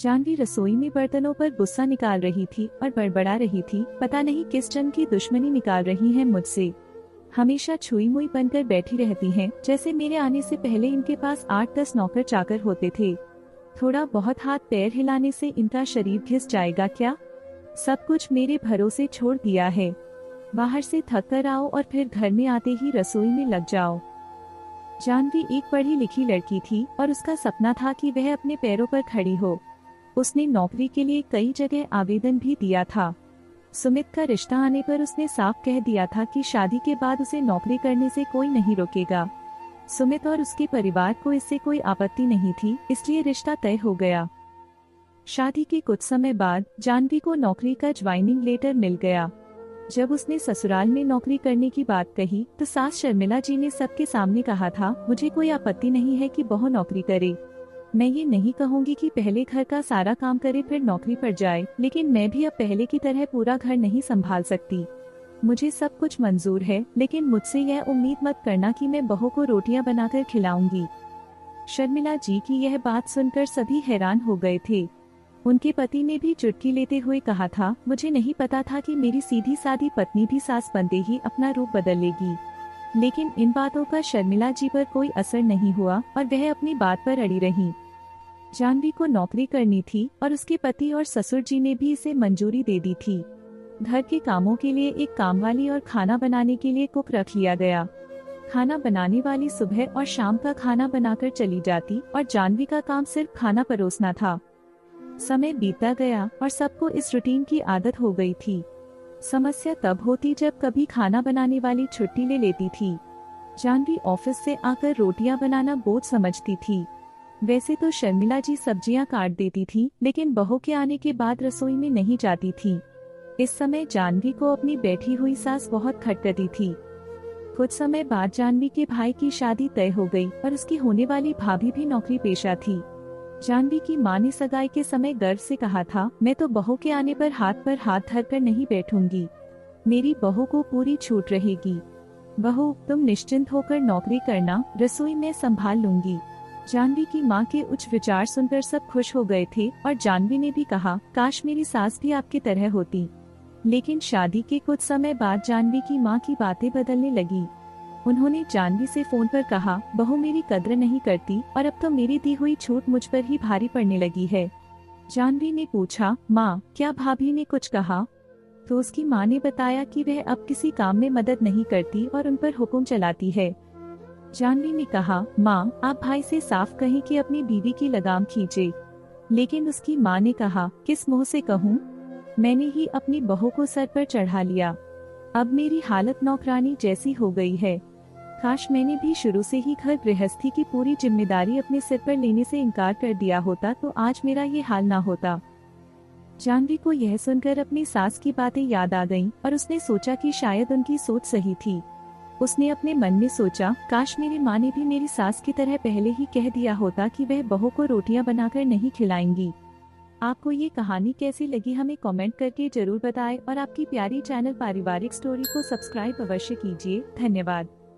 जानवी रसोई में बर्तनों पर गुस्सा निकाल रही थी और बड़बड़ा रही थी, पता नहीं किस जन्म की दुश्मनी निकाल रही है मुझसे। हमेशा छुई मुई बनकर बैठी रहती हैं, जैसे मेरे आने से पहले इनके पास 8-10 नौकर चाकर होते थे। थोड़ा बहुत हाथ पैर हिलाने से इनका शरीर घिस जाएगा क्या? सब कुछ मेरे भरोसे छोड़ दिया है। बाहर से थक कर आओ और फिर घर में आते ही रसोई में लग जाओ। जानवी एक पढ़ी लिखी लड़की थी और उसका सपना था कि वह अपने पैरों पर खड़ी हो। उसने नौकरी के लिए कई जगह आवेदन भी दिया था। सुमित का रिश्ता आने पर उसने साफ कह दिया था कि शादी के बाद उसे नौकरी करने से कोई नहीं रोकेगा। सुमित और उसके परिवार को इससे कोई आपत्ति नहीं थी, इसलिए रिश्ता तय हो गया। शादी के कुछ समय बाद जानवी को नौकरी का ज्वाइनिंग लेटर मिल गया। जब उसने ससुराल में नौकरी करने की बात कही तो सास शर्मिला जी ने सबके सामने कहा था, मुझे कोई आपत्ति नहीं है कि बहू नौकरी करे। मैं ये नहीं कहूँगी कि पहले घर का सारा काम करे फिर नौकरी पर जाए, लेकिन मैं भी अब पहले की तरह पूरा घर नहीं संभाल सकती। मुझे सब कुछ मंजूर है, लेकिन मुझसे यह उम्मीद मत करना कि मैं बहू को रोटियां बनाकर खिलाऊंगी। शर्मिला जी की यह बात सुनकर सभी हैरान हो गए थे। उनके पति ने भी चुटकी लेते हुए कहा था, मुझे नहीं पता था कि मेरी सीधी सादी पत्नी भी सास बनते ही अपना रूप बदल लेगी। लेकिन इन बातों का शर्मिला जी पर कोई असर नहीं हुआ और वह अपनी बात पर अड़ी रही। जानवी को नौकरी करनी थी और उसके पति और ससुर जी ने भी इसे मंजूरी दे दी थी। घर के कामों के लिए एक कामवाली और खाना बनाने के लिए कुक रख लिया गया। खाना बनाने वाली सुबह और शाम का खाना बनाकर चली जाती और जानवी का काम सिर्फ खाना परोसना था। समय बीतता गया और सबको इस रूटीन की आदत हो गई थी। समस्या तब होती जब कभी खाना बनाने वाली छुट्टी ले लेती थी। जानवी ऑफिस से आकर रोटियां बनाना बोझ समझती थी। वैसे तो शर्मिला जी सब्जियां काट देती थी, लेकिन बहू के आने के बाद रसोई में नहीं जाती थी। इस समय जानवी को अपनी बैठी हुई सास बहुत खटकती थी। कुछ समय बाद जानवी के भाई की शादी तय हो गई और उसकी होने वाली भाभी भी नौकरी पेशा थी। जानवी की मां ने सगाई के समय गर्व से कहा था, मैं तो बहू के आने पर हाथ धरकर नहीं बैठूंगी। मेरी बहू को पूरी छूट रहेगी। बहू, तुम निश्चिंत होकर नौकरी करना, रसोई में संभाल लूंगी। जानवी की मां के उच्च विचार सुनकर सब खुश हो गए थे और जानवी ने भी कहा, काश मेरी सास भी आपकी तरह होती। लेकिन शादी के कुछ समय बाद जानवी की मां की बातें बदलने लगी। उन्होंने जानवी से फोन पर कहा, बहू मेरी कद्र नहीं करती और अब तो मेरी दी हुई छूट मुझ पर ही भारी पड़ने लगी है। जानवी ने पूछा, माँ क्या भाभी ने कुछ कहा? तो उसकी माँ ने बताया कि वह अब किसी काम में मदद नहीं करती और उन पर हुक्म चलाती है। जानवी ने कहा, माँ आप भाई से साफ कहें कि अपनी बीवी की लगाम खींचे। लेकिन उसकी माँ ने कहा, किस मुँह से कहूँ? मैंने ही अपनी बहू को सर पर चढ़ा लिया। अब मेरी हालत नौकरानी जैसी हो गई है। काश मैंने भी शुरू से ही घर गृहस्थी की पूरी जिम्मेदारी अपने सिर पर लेने से इनकार कर दिया होता तो आज मेरा ये हाल ना होता। जानवी को यह सुनकर अपनी सास की बातें याद आ गईं और उसने सोचा कि शायद उनकी सोच सही थी। उसने अपने मन में सोचा, काश मेरी माँ ने भी मेरी सास की तरह पहले ही कह दिया होता कि वह बहू को रोटियां बनाकर नहीं खिलाएंगी। आपको ये कहानी कैसी लगी हमें कमेंट करके जरूर बताएं और आपकी प्यारी चैनल पारिवारिक स्टोरी को सब्सक्राइब अवश्य कीजिए। धन्यवाद।